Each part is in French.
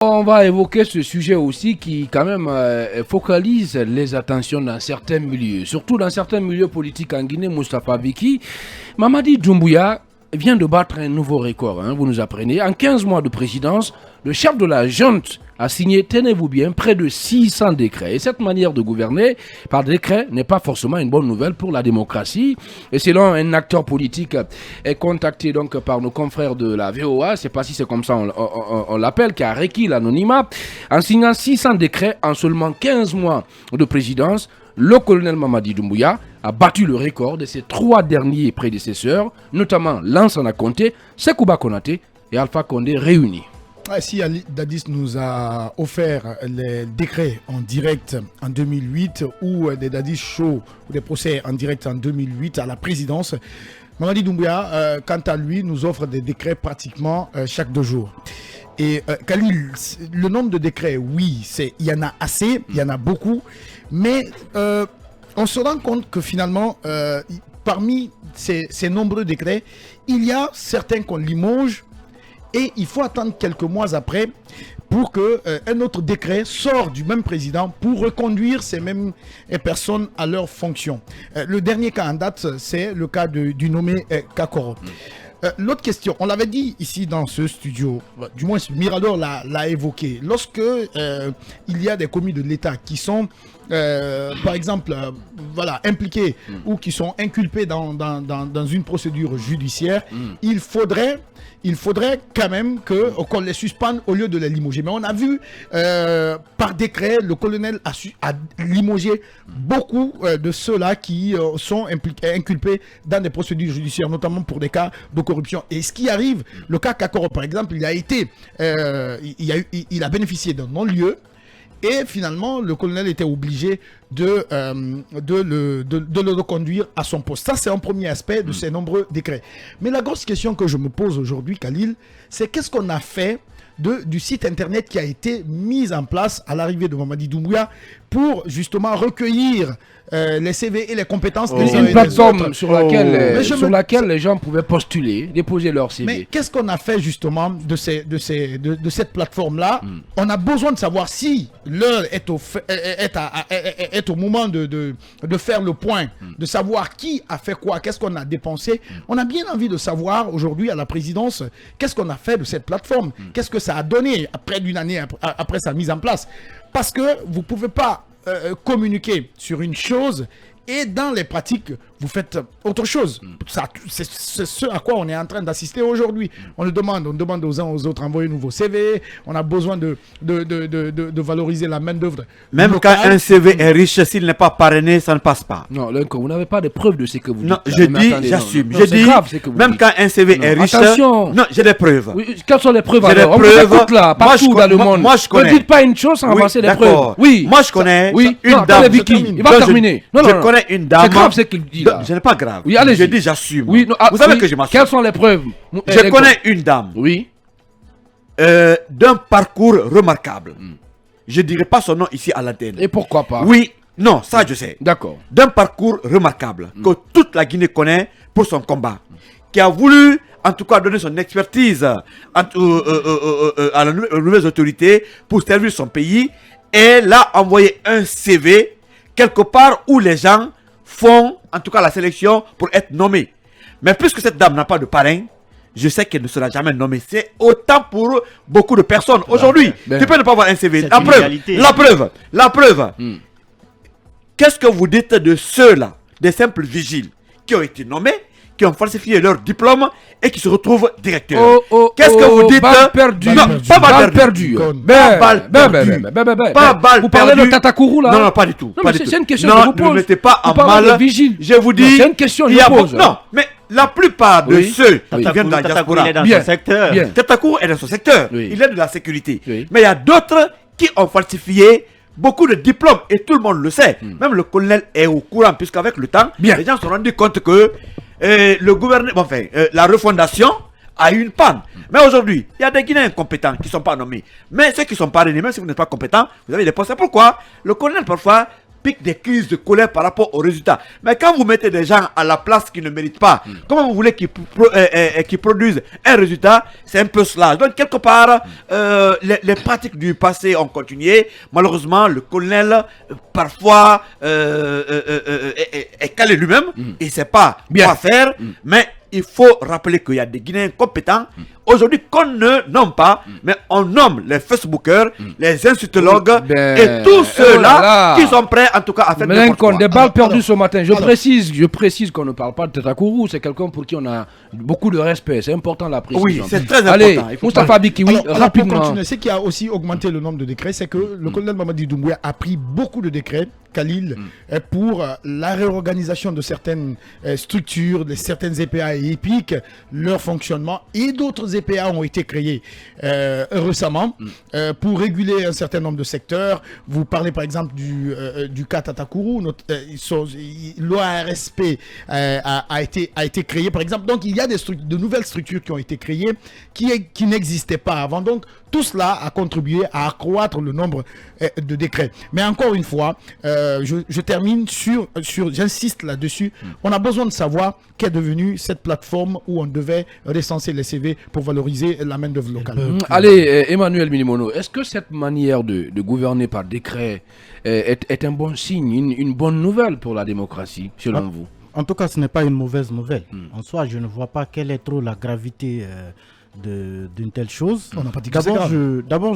On va évoquer ce sujet aussi qui quand même focalise les attentions dans certains milieux, surtout dans certains milieux politiques en Guinée. Moustapha Beki, Mamadi Doumbouya vient de battre un nouveau record, vous nous apprenez. En 15 mois de présidence, le chef de la junte a signé, tenez-vous bien, près de 600 décrets. Et cette manière de gouverner par décret n'est pas forcément une bonne nouvelle pour la démocratie. Et selon un acteur politique est contacté donc par nos confrères de la VOA, c'est pas si c'est comme ça on l'appelle, qui a requis l'anonymat, en signant 600 décrets en seulement 15 mois de présidence, le colonel Mamadi Doumbouya a battu le record de ses 3 derniers prédécesseurs, notamment Lansana Conté, Sekouba Konaté et Alpha Condé réunis. Si Ali Dadis nous a offert les décrets en direct en 2008 ou des Dadis show ou des procès en direct en 2008 à la présidence, Mamadi Doumbouya, quant à lui, nous offre des décrets pratiquement chaque 2 jours. Et Khalil, le nombre de décrets, oui, il y en a assez, il y en a beaucoup, mais on se rend compte que finalement, parmi ces nombreux décrets, il y a certains qu'on limoge. Et il faut attendre quelques mois après pour qu'un autre décret sorte du même président pour reconduire ces mêmes personnes à leurs fonctions. Le dernier cas en date, c'est le cas du nommé Kakoro. L'autre question, on l'avait dit ici dans ce studio, du moins Mirador l'a évoqué, lorsque il y a des commis de l'État qui sont par exemple impliqués ou qui sont inculpés dans une procédure judiciaire, il faudrait quand même qu'on les suspende au lieu de les limoger. Mais on a vu par décret, le colonel a limogé beaucoup de ceux-là qui sont inculpés dans des procédures judiciaires, notamment pour des cas de corruption. Et ce qui arrive, le cas Kakoro par exemple, il a bénéficié d'un non-lieu. Et finalement, le colonel était obligé de le reconduire à son poste. Ça, c'est un premier aspect de ces nombreux décrets. Mais la grosse question que je me pose aujourd'hui, Khalil, c'est qu'est-ce qu'on a fait du site internet qui a été mis en place à l'arrivée de Mamadi Doumbouya pour justement recueillir les CV et les compétences des uns et des autres. Une plateforme sur laquelle les gens pouvaient postuler, déposer leur CV. Mais qu'est-ce qu'on a fait justement de cette plateforme-là? On a besoin de savoir si l'heure est au moment de faire le point, de savoir qui a fait quoi, qu'est-ce qu'on a dépensé. On a bien envie de savoir aujourd'hui à la présidence qu'est-ce qu'on a fait de cette plateforme, qu'est-ce que ça a donné près d'une année après sa mise en place. Parce que vous ne pouvez pas communiquer sur une chose et dans les pratiques, vous faites autre chose. C'est ce à quoi on est en train d'assister aujourd'hui. On demande aux uns aux autres d'envoyer un nouveau CV. On a besoin de valoriser la main-d'œuvre. Même locale. Quand un CV est riche, s'il n'est pas parrainé, ça ne passe pas. Non, vous n'avez pas de preuves de ce que vous dites. Non, je dis, j'assume. Je dis, même dites. quand un CV est riche, attention. Non, j'ai des preuves. Oui, quelles sont les preuves J'ai des alors? preuves. On écoute là, partout dans le monde. Moi, je connais. Ne dites pas une chose sans avancer des preuves. Oui. Moi, je connais une dame. Il va terminer. Je connais une dame. C'est grave ce qu'il dit là. Ce n'est pas grave. Oui, allez-y. Je dis, j'assume. Oui, vous savez que je m'assume. Quelles sont les preuves? Je connais une dame. Oui. D'un parcours remarquable. Je ne dirai pas son nom ici à l'antenne. Et pourquoi pas? Oui, non, ça je sais. D'accord. D'un parcours remarquable que toute la Guinée connaît pour son combat. Qui a voulu, en tout cas, donner son expertise à la nouvelle autorité pour servir son pays. Et l'a envoyé un CV quelque part où les gens font, en tout cas, la sélection pour être nommés. Mais puisque cette dame n'a pas de parrain, je sais qu'elle ne sera jamais nommée. C'est autant pour beaucoup de personnes. Aujourd'hui, tu peux ne pas avoir un CV. La preuve. Qu'est-ce que vous dites de ceux-là, des simples vigiles, qui ont été nommés, qui ont falsifié leur diplôme et qui se retrouvent directeurs? Qu'est-ce que vous dites? Balle perdue. Non, pas balle perdue. Pas balle perdue. Pas balle. Vous parlez de Tatakourou là? Non, pas du tout. C'est une question que je vous pose. Ne mettez pas en mal. Je vous dis. C'est une question que je vous pose. Non, mais la plupart de ceux qui viennent de la diaspora. Il est dans son secteur. Tatakourou est dans son secteur. Il est de la sécurité. Oui. Mais il y a d'autres qui ont falsifié beaucoup de diplômes et tout le monde le sait. Même le colonel est au courant, puisqu'avec le temps, les gens se sont rendus compte que le gouvernement, la refondation a eu une panne. Mais aujourd'hui, il y a des Guinéens incompétents qui ne sont pas nommés. Mais ceux qui sont parrainés, même si vous n'êtes pas compétents, vous avez des postes. C'est pourquoi le colonel parfois piquent des crises de colère par rapport aux résultats. Mais quand vous mettez des gens à la place qui ne méritent pas, comment vous voulez qu'ils produisent un résultat? C'est un peu cela. Donc, quelque part, les pratiques du passé ont continué. Malheureusement, le colonel, parfois, est calé lui-même. Il ne sait pas quoi faire. Mais il faut rappeler qu'il y a des Guinéens compétents aujourd'hui qu'on ne nomme pas, mais on nomme les Facebookers, les insultologues et tous ceux-là qui sont prêts en tout cas à faire n'importe quoi. Des balles perdues ce matin. Je précise qu'on ne parle pas de Tetakourou, c'est quelqu'un pour qui on a beaucoup de respect. C'est important la précision. Oui, c'est très important. Allez, Moustapha Biki, oui, rapidement. Pour continuer, ce qui a aussi augmenté le nombre de décrets, c'est que le colonel Mamadi Doumbouya a pris beaucoup de décrets, Khalil, pour la réorganisation de certaines structures, de certaines EPA et EPIC, leur fonctionnement, et d'autres EPA ont été créés récemment pour réguler un certain nombre de secteurs. Vous parlez par exemple du cas Tatakourou, l'OARSP a été créé par exemple. Donc il y a de nouvelles structures qui ont été créées qui n'existaient pas avant. Donc tout cela a contribué à accroître le nombre de décrets. Mais encore une fois, je termine j'insiste là-dessus. On a besoin de savoir qu'est devenue cette plateforme où on devait recenser les CV pour valoriser la main-d'œuvre locale. Allez, Emmanuel Minimono, est-ce que cette manière de gouverner par décret est un bon signe, une bonne nouvelle pour la démocratie, selon vous? En tout cas, ce n'est pas une mauvaise nouvelle. En soi, je ne vois pas quelle est trop la gravité d'une telle chose. D'abord,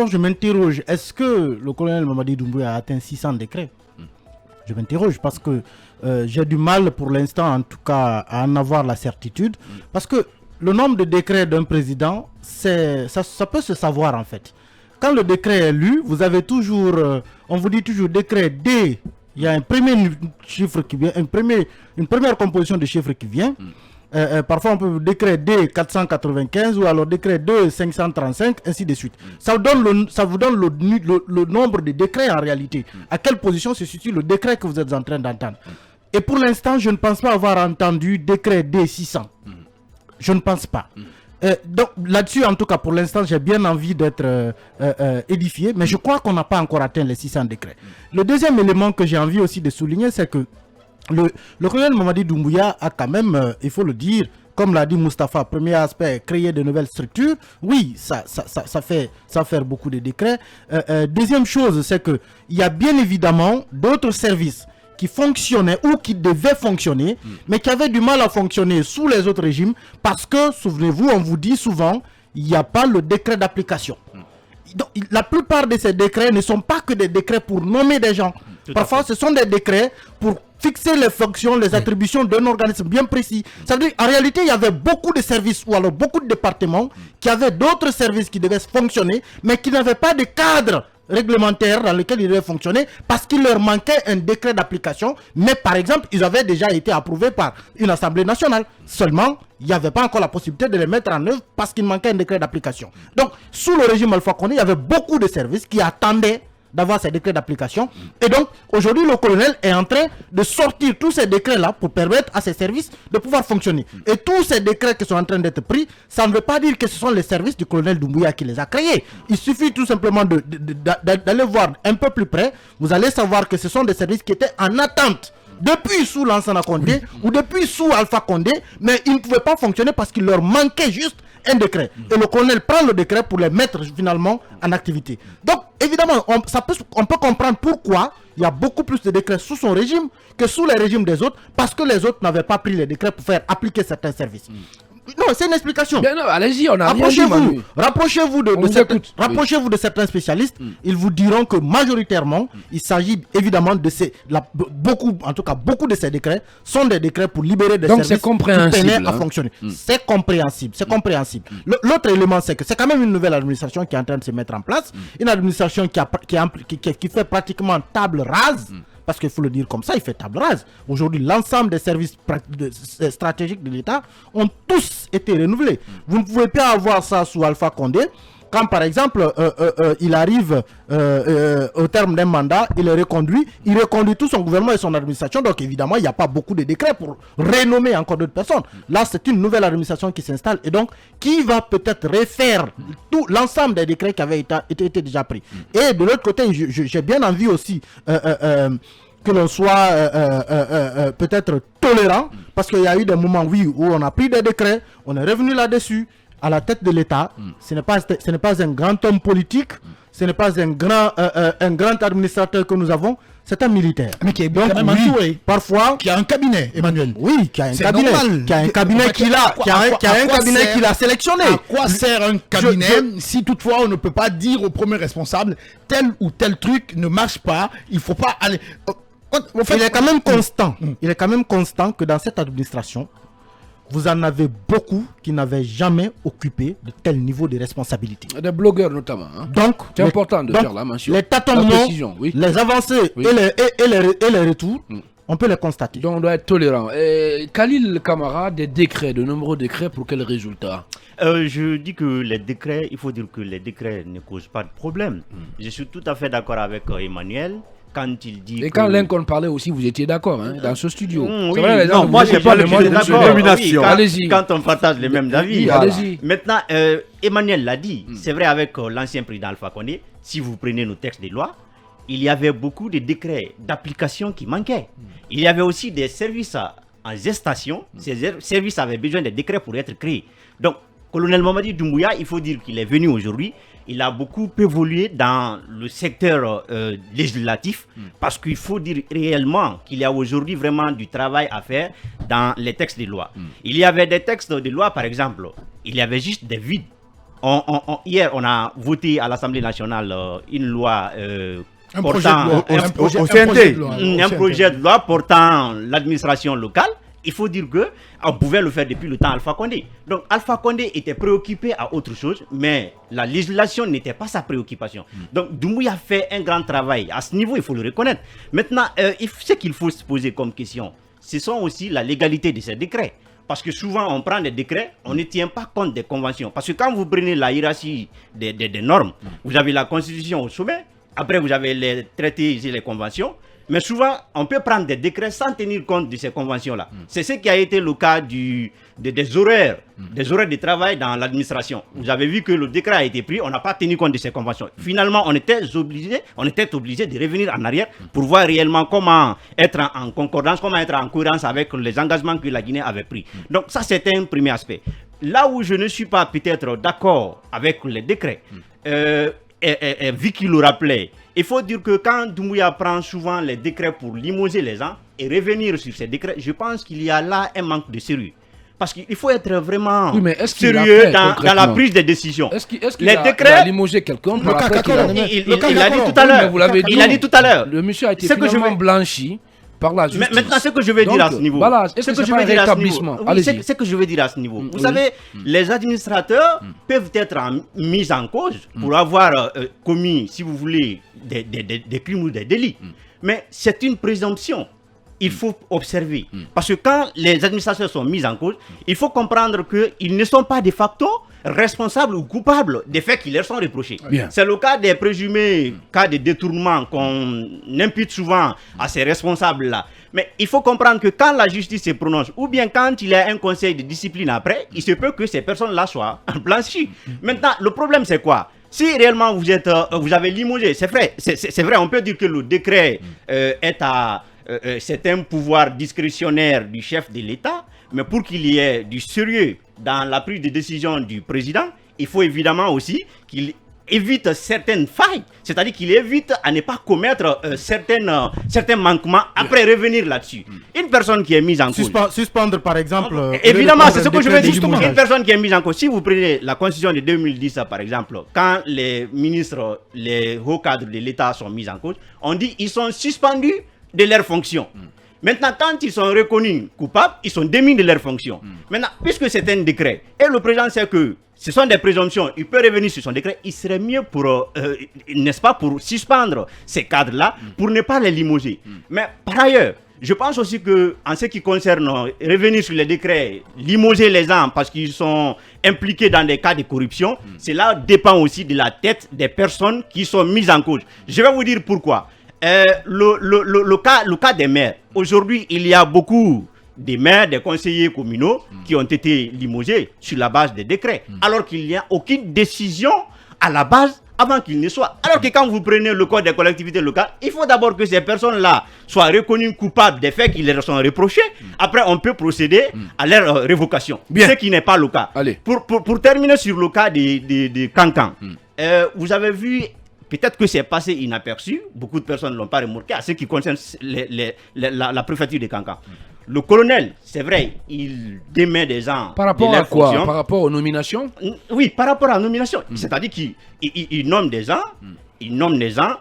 je m'interroge, est-ce que le colonel Mamadi Doumbouya a atteint 600 décrets? Je m'interroge parce que j'ai du mal pour l'instant, en tout cas, à en avoir la certitude. Parce que le nombre de décrets d'un président, ça peut se savoir en fait. Quand le décret est lu, vous avez toujours, on vous dit toujours décret D. Il y a un premier chiffre qui vient, une première composition de chiffres qui vient. Parfois on peut décret D 495 ou alors décret D 535, ainsi de suite. Ça vous donne le nombre de décrets en réalité. À quelle position se situe le décret que vous êtes en train d'entendre. Et pour l'instant, je ne pense pas avoir entendu décret D 600. Je ne pense pas. Donc là-dessus, en tout cas, pour l'instant, j'ai bien envie d'être édifié, mais je crois qu'on n'a pas encore atteint les 600 décrets. Le deuxième élément que j'ai envie aussi de souligner, c'est que le colonel Mamadi Doumbouya a quand même, il faut le dire, comme l'a dit Moustapha, premier aspect, créer de nouvelles structures. Oui, ça fait beaucoup de décrets. Deuxième chose, c'est qu'il y a bien évidemment d'autres services qui fonctionnaient ou qui devaient fonctionner, mais qui avaient du mal à fonctionner sous les autres régimes, parce que, souvenez-vous, on vous dit souvent, il n'y a pas le décret d'application. Donc, la plupart de ces décrets ne sont pas que des décrets pour nommer des gens. Parfois, ce sont des décrets pour fixer les fonctions, les attributions d'un organisme bien précis. Ça veut dire, en réalité, il y avait beaucoup de services ou alors beaucoup de départements qui avaient d'autres services qui devaient fonctionner, mais qui n'avaient pas de cadre réglementaire dans lequel ils devaient fonctionner parce qu'il leur manquait un décret d'application. Mais par exemple, ils avaient déjà été approuvés par une assemblée nationale. Seulement, il n'y avait pas encore la possibilité de les mettre en œuvre parce qu'il manquait un décret d'application. Donc, sous le régime Alpha Condé, il y avait beaucoup de services qui attendaient d'avoir ces décrets d'application. Et donc, aujourd'hui, le colonel est en train de sortir tous ces décrets-là pour permettre à ces services de pouvoir fonctionner. Et tous ces décrets qui sont en train d'être pris, ça ne veut pas dire que ce sont les services du colonel Doumbouya qui les a créés. Il suffit tout simplement d'aller voir un peu plus près. Vous allez savoir que ce sont des services qui étaient en attente depuis sous Lansana Condé ou depuis sous Alpha Condé, mais ils ne pouvaient pas fonctionner parce qu'il leur manquait juste un décret. Et le colonel prend le décret pour les mettre finalement en activité. Donc, évidemment, on peut comprendre pourquoi il y a beaucoup plus de décrets sous son régime que sous les régimes des autres, parce que les autres n'avaient pas pris les décrets pour faire appliquer certains services. Non, c'est une explication. Bien non, allez-y, on a rien dit, Manu. Rapprochez-vous de certains spécialistes. Ils vous diront que majoritairement, il s'agit évidemment de beaucoup de ces décrets sont des décrets pour libérer des services qui peinaient à fonctionner. C'est compréhensible, c'est compréhensible. L'autre élément, c'est que c'est quand même une nouvelle administration qui est en train de se mettre en place, une administration qui fait pratiquement table rase. Parce qu'il faut le dire comme ça, il fait table rase. Aujourd'hui, l'ensemble des services stratégiques de l'État ont tous été renouvelés. Vous ne pouvez pas avoir ça sous Alpha Condé. quand par exemple il arrive au terme d'un mandat, il reconduit tout son gouvernement et son administration. Donc évidemment, il n'y a pas beaucoup de décrets pour renommer encore d'autres personnes. Là, c'est une nouvelle administration qui s'installe et donc qui va peut-être refaire tout l'ensemble des décrets qui avaient été déjà pris. Et de l'autre côté, j'ai bien envie aussi que l'on soit peut-être tolérant, parce qu'il y a eu des moments, oui, où on a pris des décrets, on est revenu là-dessus, à la tête de l'État. Ce n'est pas un grand homme politique, ce n'est pas un grand administrateur que nous avons, c'est un militaire. Mais qui est donc, quand même entouré. Parfois, qui a un cabinet, Emmanuel. Oui, qui a un cabinet. Normal. Qui a un cabinet qu'il a sélectionné. À quoi sert un cabinet si toutefois on ne peut pas dire au premier responsable tel ou tel truc ne marche pas, il ne faut pas aller. Il est quand même constant. Il est quand même constant que dans cette administration, vous en avez beaucoup qui n'avaient jamais occupé de tel niveau de responsabilité. Des blogueurs notamment. Hein. Donc, c'est important de faire la mention. Les tâtonnements, oui. les avancées et les retours, on peut les constater. Donc on doit être tolérant. Khalil Kamara, de nombreux décrets, pour quel résultat? Je dis que les décrets, il faut dire que les décrets ne causent pas de problème. Je suis tout à fait d'accord avec Emmanuel. Quand il dit et quand Lincoln parlait aussi, vous étiez d'accord dans ce studio. Oui, vrai, non, moi j'ai pas le dénomination. Allez-y. Quand on partage les mêmes avis. Voilà. Allez-y. Maintenant, Emmanuel l'a dit, c'est vrai avec l'ancien président Alpha Condé, si vous prenez nos textes de loi, il y avait beaucoup de décrets d'application qui manquaient. Il y avait aussi des services en gestation. Ces services avaient besoin de décrets pour être créés. Donc, colonel Mamadi Doumbouya, il faut dire qu'il est venu aujourd'hui. Il a beaucoup évolué dans le secteur législatif parce qu'il faut dire réellement qu'il y a aujourd'hui vraiment du travail à faire dans les textes de loi. Il y avait des textes de loi, par exemple, il y avait juste des vides. Hier, on a voté à l'Assemblée nationale une loi portant un projet de loi portant l'administration locale. Il faut dire qu'on pouvait le faire depuis le temps Alpha Condé. Donc Alpha Condé était préoccupé à autre chose, mais la législation n'était pas sa préoccupation. Donc Doumbouya fait un grand travail. À ce niveau, il faut le reconnaître. Maintenant, ce qu'il faut se poser comme question, ce sont aussi la légalité de ces décrets. Parce que souvent, on prend des décrets, on ne tient pas compte des conventions. Parce que quand vous prenez la hiérarchie des normes, vous avez la Constitution au sommet, après vous avez les traités et les conventions. Mais souvent, on peut prendre des décrets sans tenir compte de ces conventions-là. C'est ce qui a été le cas des horaires de travail dans l'administration. Vous avez vu que le décret a été pris, on n'a pas tenu compte de ces conventions. Finalement, on était obligé de revenir en arrière pour voir réellement comment être en concordance, comment être en cohérence avec les engagements que la Guinée avait pris. Donc ça, c'est un premier aspect. Là où je ne suis pas peut-être d'accord avec les décrets, Vicky le rappelait, il faut dire que quand Doumbouya prend souvent les décrets pour limoger les gens et revenir sur ces décrets, je pense qu'il y a là un manque de sérieux. Parce qu'il faut être vraiment sérieux dans la prise de décision. Est-ce qu'il a limogé quelqu'un? Il l'a dit tout à l'heure. Il a dit tout à l'heure. Le monsieur a été finalement blanchi par la justice. Maintenant, ce que je veux dire à ce niveau. Voilà, ce que je veux dire à ce niveau. Ce que je veux dire à ce niveau. Vous savez, les administrateurs peuvent être mis en cause pour avoir commis, si vous voulez, des crimes ou des délits. Mais c'est une présomption. Il faut observer. Parce que quand les administrateurs sont mis en cause, il faut comprendre qu'ils ne sont pas de facto responsables ou coupables des faits qui leur sont reprochés. C'est le cas des présumés cas de détournement qu'on impute souvent à ces responsables-là. Mais il faut comprendre que quand la justice se prononce, ou bien quand il y a un conseil de discipline après, il se peut que ces personnes-là soient blanchies. Maintenant, le problème c'est quoi? Si réellement vous avez limogé, c'est vrai, on peut dire que le décret c'est un pouvoir discrétionnaire du chef de l'État, mais pour qu'il y ait du sérieux dans la prise de décision du président, il faut évidemment aussi qu'il évite certaines failles, c'est-à-dire qu'il évite à ne pas commettre certains manquements après revenir là-dessus. Une personne qui est mise en cause... Suspendre par exemple... évidemment, c'est ce que je veux dire. Une personne qui est mise en cause, si vous prenez la constitution de 2010 par exemple, quand les ministres, les hauts cadres de l'État sont mis en cause, on dit qu'ils sont suspendus de leurs fonctions. Maintenant, quand ils sont reconnus coupables, ils sont démis de leurs fonctions. Maintenant, puisque c'est un décret, et le président sait que ce sont des présomptions, il peut revenir sur son décret, il serait mieux pour, n'est-ce pas, pour suspendre ces cadres-là, pour ne pas les limoger. Mais par ailleurs, Je pense aussi que, en ce qui concerne revenir sur les décrets, limoger les gens parce qu'ils sont impliqués dans des cas de corruption, cela dépend aussi de la tête des personnes qui sont mises en cause. Je vais vous dire pourquoi. Le cas des maires. Aujourd'hui, il y a beaucoup des maires, des conseillers communaux qui ont été limogés sur la base des décrets, alors qu'il n'y a aucune décision à la base avant qu'il ne soit. Alors que quand vous prenez le code des collectivités locales, il faut d'abord que ces personnes-là soient reconnues coupables des faits qui leur sont reprochés. Après, on peut procéder à leur révocation. Bien. Ce qui n'est pas le cas. Allez. Pour terminer sur le cas de Cancan, vous avez vu, peut-être que c'est passé inaperçu, beaucoup de personnes ne l'ont pas remarqué, à ce qui concerne la préfecture de Cancan. Le colonel, c'est vrai, il démet des gens Par rapport de à leur quoi? fonction. Par rapport aux nominations? Oui, par rapport à la nomination. C'est-à-dire qu'il nomme des gens,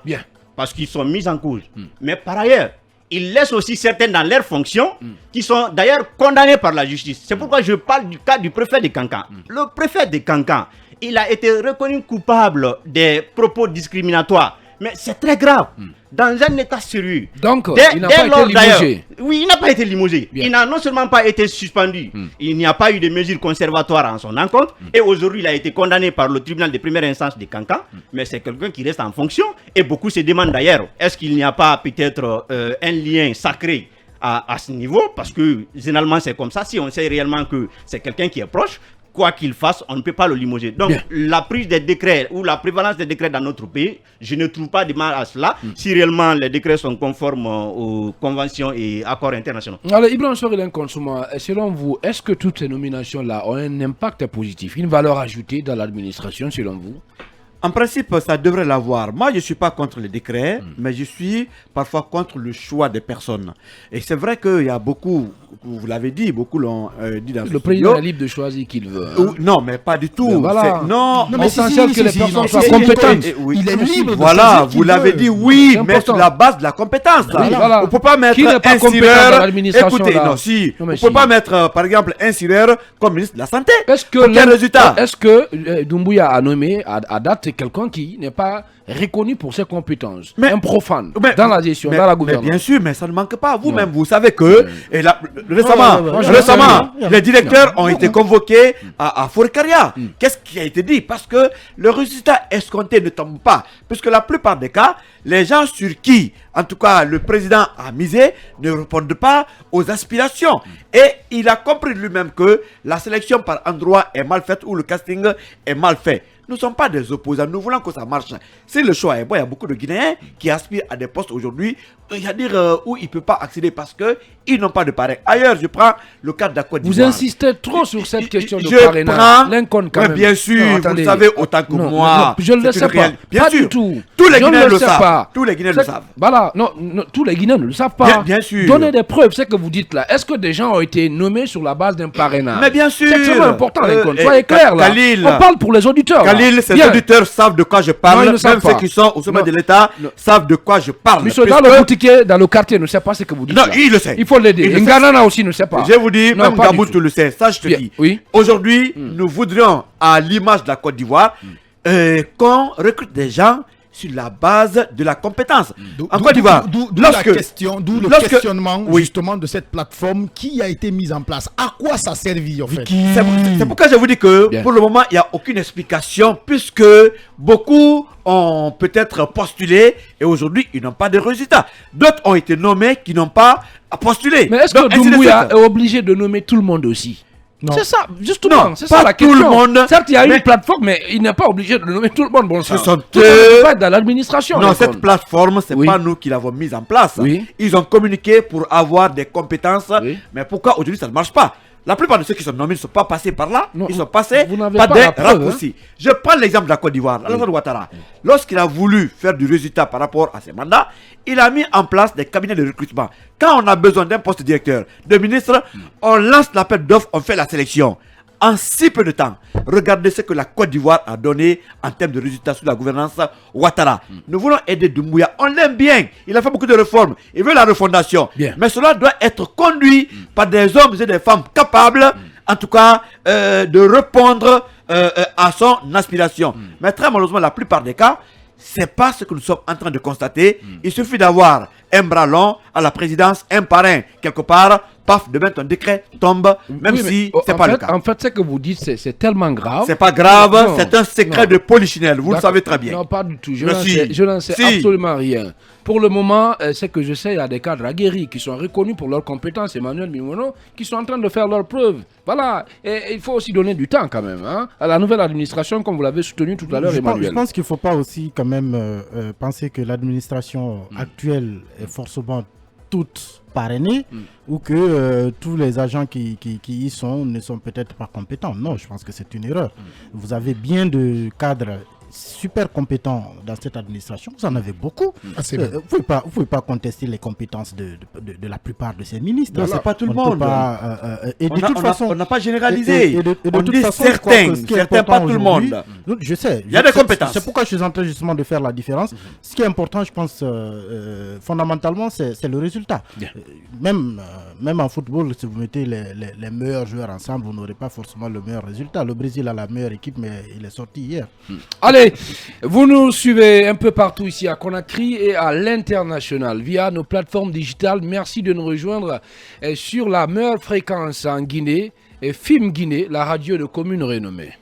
Bien. parce qu'ils sont mis en cause. Mais par ailleurs, il laisse aussi certains dans leurs fonctions qui sont d'ailleurs condamnés par la justice. C'est pourquoi je parle du cas du préfet de Cancan. Le préfet de Cancan, il a été reconnu coupable des propos discriminatoires. Mais c'est très grave. Dans un état sérieux. Donc, il n'a pas été limogé. Oui, il n'a pas été limogé. Bien. Il n'a non seulement pas été suspendu, il n'y a pas eu de mesures conservatoires en son encontre. Et aujourd'hui, il a été condamné par le tribunal de première instance de Cancan. Mais c'est quelqu'un qui reste en fonction. Et beaucoup se demandent d'ailleurs, est-ce qu'il n'y a pas peut-être un lien sacré à ce niveau? Parce que généralement, c'est comme ça. Si on sait réellement que c'est quelqu'un qui est proche, quoi qu'il fasse, on ne peut pas le limoger. Donc, Bien. la prise des décrets ou la prévalence des décrets dans notre pays, je ne trouve pas de mal à cela si réellement les décrets sont conformes aux conventions et accords internationaux. Alors, Ibrahim Sorel Consouma, selon vous, est-ce que toutes ces nominations-là ont un impact positif, une valeur ajoutée dans l'administration, selon vous? En principe, ça devrait l'avoir. Moi, je ne suis pas contre les décrets, mais je suis parfois contre le choix des personnes. Et c'est vrai qu'il y a beaucoup, vous l'avez dit, beaucoup l'ont dit dans ce Le studio. président est libre de choisir qui il veut. hein. Non, mais pas du tout. Ben voilà. Non, Non, mais Essentiel que les personnes soient compétentes. Oui. Il est libre de Voilà, choisir vous qui l'avez veut. dit, oui, C'est mais important. sur la base de la compétence. Oui, voilà. On ne peut pas mettre Qui n'est pas un compétent sireur. dans l'administration, Écoutez, là? non, si. Non, On mais ne peut si. pas mettre, par exemple, un sireur comme ministre de la Santé. Est-ce que, Quel résultat? est-ce que Doumbouya a nommé à date quelqu'un qui n'est pas reconnu pour ses compétences, Mais- un profane Mais- dans la gestion, mais- dans la mais gouvernance? bien sûr, mais ça ne manque pas. Vous-même, Non. vous savez que et là, récemment, ouais. les directeurs ont été convoqués à Forcaria. Qu'est-ce qui a été dit? Parce que le résultat escompté ne tombe pas. Puisque la plupart des cas, les gens sur qui, en tout cas, le président a misé, ne répondent pas aux aspirations. Et il a compris lui-même que la sélection par endroit est mal faite ou le casting est mal fait. Nous ne sommes pas des opposants, nous voulons que ça marche. Si le choix est bon, il y a beaucoup de Guinéens qui aspirent à des postes aujourd'hui, c'est-à-dire où ils ne peuvent pas accéder parce qu'ils n'ont pas de parrain. Ailleurs, je prends le cas de la Côte Vous d'Ivoire. insistez trop sur cette question de Je parrainage. prends, Lincoln, quand ouais, même. bien sûr, Non, vous attendez. le savez autant que Non, moi. non, je ne le C'est sais une pas. réalité. Bien Pas sûr. du tout. Tous les Je ne Guinéens le sais savent. pas. Tous les Guinéens le savent. Voilà, non, tous les Guinéens ne le savent pas. Bien sûr. Donnez des preuves, c'est ce que vous dites là. Est-ce que des gens ont été nommés sur la base d'un parrainage? Mais bien sûr. C'est extrêmement important, Lincoln. et Soyez clair là. Khalil. On parle pour les auditeurs. là. Khalil, ces Bien. auditeurs savent de quoi je Non, parle. ils ne savent Même pas. ceux qui sont au sommet Non. de l'État Non. savent de quoi je parle. Monsieur, dans Puisque- le boutiquier, dans le quartier, ne sait pas ce que vous dites. Non, là. il le sait. Il faut l'aider. Il le sait. Nganana aussi ne sait pas. Je vous dis, Non, même pas du Gaboutou tout. le sait, ça je te Bien, dis. oui. Aujourd'hui, nous voudrions, à l'image de la Côte d'Ivoire, qu'on recrute des gens sur la base de la compétence. En Côte d'Ivoire, D'où lorsque- la question, d'où le lorsque- questionnement Oui. justement de cette plateforme qui a été mise en place. À quoi ça servit en fait? C'est pourquoi je vous dis que Bien. pour le moment, il n'y a aucune explication puisque beaucoup ont peut-être postulé et aujourd'hui, ils n'ont pas de résultats. D'autres ont été nommés qui n'ont pas postulé. Mais est-ce que Donc, ainsi de Doumbouya suite. est obligé de nommer tout le monde aussi? Non. C'est ça, justement, Non, c'est ça pas la tout question. le monde, Certes, il y a mais- une plateforme, mais il n'est pas obligé de nommer tout le monde. Bon, Ce sont tout le monde eux- ne peut pas être dans l'administration. Non, Lincoln. cette plateforme, c'est Oui. pas nous qui l'avons mise en place. Oui. Ils ont communiqué pour avoir des compétences. Oui. Mais pourquoi aujourd'hui ça ne marche pas? La plupart de ceux qui sont nommés ne sont pas passés par là. Non, Ils sont passés vous n'avez par pas des la preuve, raccourcis. Je prends l'exemple de la Côte d'Ivoire. Alassane Ouattara, lorsqu'il a voulu faire du résultat par rapport à ses mandats, il a mis en place des cabinets de recrutement. Quand on a besoin d'un poste de directeur, de ministre, on lance l'appel d'offres, on fait la sélection. En si peu de temps, regardez ce que la Côte d'Ivoire a donné en termes de résultats sous la gouvernance Ouattara. Nous voulons aider Doumbouya. On l'aime bien. Il a fait beaucoup de réformes. Il veut la refondation. Bien. Mais cela doit être conduit par des hommes et des femmes capables, en tout cas, de répondre à son aspiration. Mais très malheureusement, la plupart des cas, c'est pas ce que nous sommes en train de constater. Il suffit d'avoir un bras long à la présidence, un parrain quelque part, paf, demain ton décret tombe, même Oui, si mais, c'est en pas fait, le cas. En fait, ce que vous dites, c'est tellement grave. C'est pas grave, Non, c'est un secret non. de polichinelle, vous le D'accord. savez très bien. Non, pas du tout. Je Mais n'en si. sais, je n'en sais Si. absolument rien. Pour le moment, ce que je sais, il y a des cadres aguerris qui sont reconnus pour leurs compétences, Emmanuel Mimono, qui sont en train de faire leurs preuves. Voilà. Et il faut aussi donner du temps quand même hein, à la nouvelle administration, comme vous l'avez soutenu tout à l'heure, Je Emmanuel. pense qu'il ne faut pas aussi quand même penser que l'administration actuelle est forcément toute parrainée ou que tous les agents qui y sont ne sont peut-être pas compétents. Non, je pense que c'est une erreur. Vous avez bien de cadres super compétents dans cette administration, vous en avez beaucoup. C'est vrai. Vous ne pouvez pas contester les compétences de la plupart de ces ministres. Non, c'est pas tout le On ne peut monde. pas, et de toute façon, on n'a pas généralisé. et de On toute dit façon, je crois certains, que ce qui est certains, pas important tout le aujourd'hui- monde. Donc, je sais. Il y a des compétences. C'est pourquoi je suis en train justement de faire la différence. Ce qui est important, je pense, fondamentalement, c'est le résultat. Bien. Même en football, si vous mettez les meilleurs joueurs ensemble, vous n'aurez pas forcément le meilleur résultat. Le Brésil a la meilleure équipe, mais il est sorti hier. Allez, vous nous suivez un peu partout ici à Conakry et à l'international via nos plateformes digitales. Merci de nous rejoindre sur la meilleure fréquence en Guinée et FIM Guinée, la radio de commune renommée.